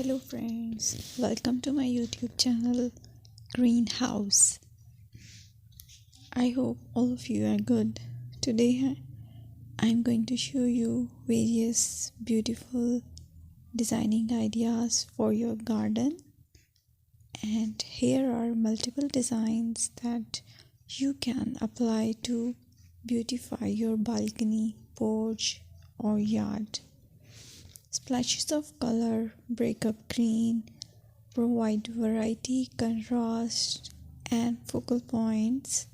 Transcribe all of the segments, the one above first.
Hello friends, welcome to my YouTube channel Greenhouse. I hope all of you are good. Today I'm going to show you various beautiful designing ideas for your garden, and here are multiple designs that you can apply to beautify your balcony, porch or yard. Splashes of color break up green, provide variety, contrast, and focal points.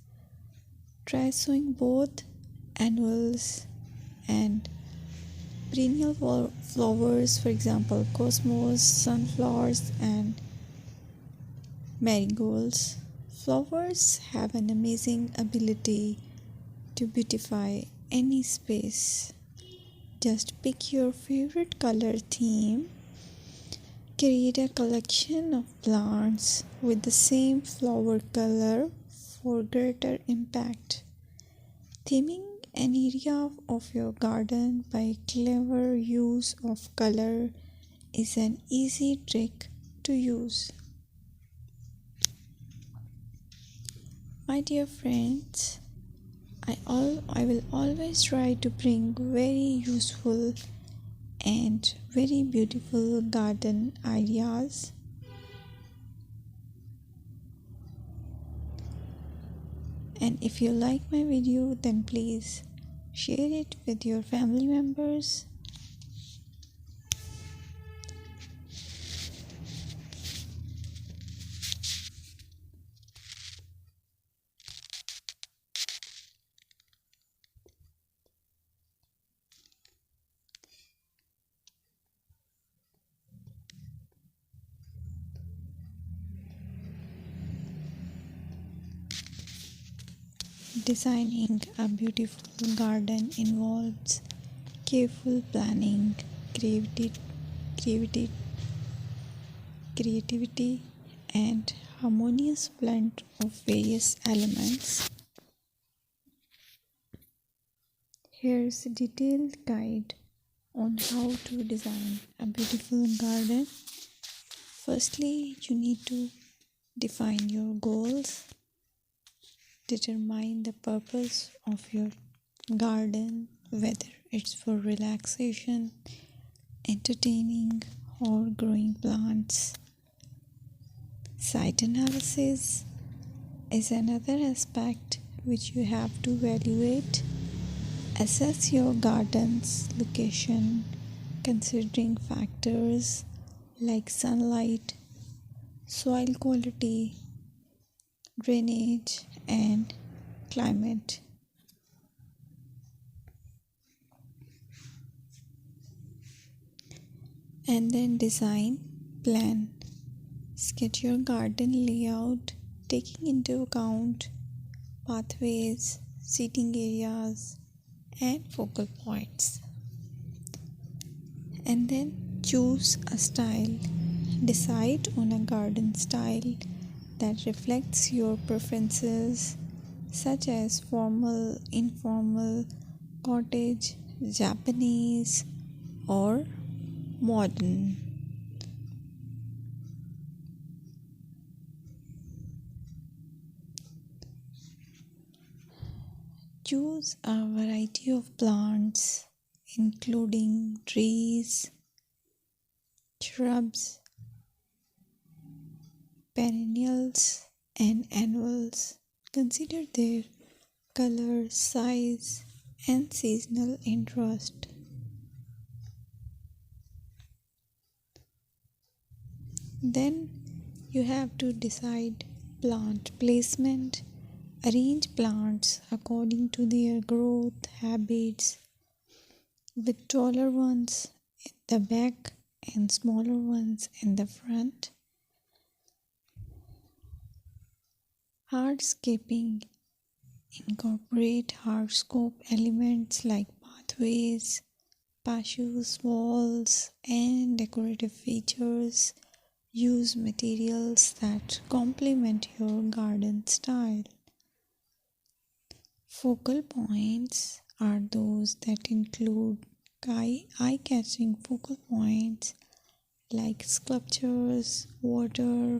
Try sowing both annuals and perennial flowers, for example, cosmos, sunflowers, and marigolds. Flowers have an amazing ability to beautify any space. Just pick your favorite color theme. Create a collection of plants with the same flower color for greater impact. Theming an area of your garden by clever use of color is an easy trick to use. My dear friends, I will always try to bring very useful and very beautiful garden ideas. And if you like my video, then please share it with your family members. Designing a beautiful garden involves careful planning, creativity, creativity, and harmonious blend of various elements. Here's a detailed guide on how to design a beautiful garden. Firstly, you need to define your goals. Determine the purpose of your garden, whether it's for relaxation, entertaining, or growing plants. Site analysis is another aspect which you have to evaluate. Assess your garden's location, considering factors like sunlight, soil quality, drainage, and climate. And then design, plan. Sketch your garden layout, taking into account pathways, seating areas, and focal points. And then choose a style. Decide on a garden style that reflects your preferences, such as formal, informal, cottage, Japanese, or modern. Choose a variety of plants, including trees, shrubs, perennials, and annuals. Consider their color, size, and seasonal interest. Then you have to decide plant placement. Arrange plants according to their growth habits, with taller ones in the back and smaller ones in the front. Hardscaping. Incorporate hardscape elements like pathways, patios, walls, and decorative features. Use materials that complement your garden style. Focal points are those that include eye-catching focal points like sculptures, water,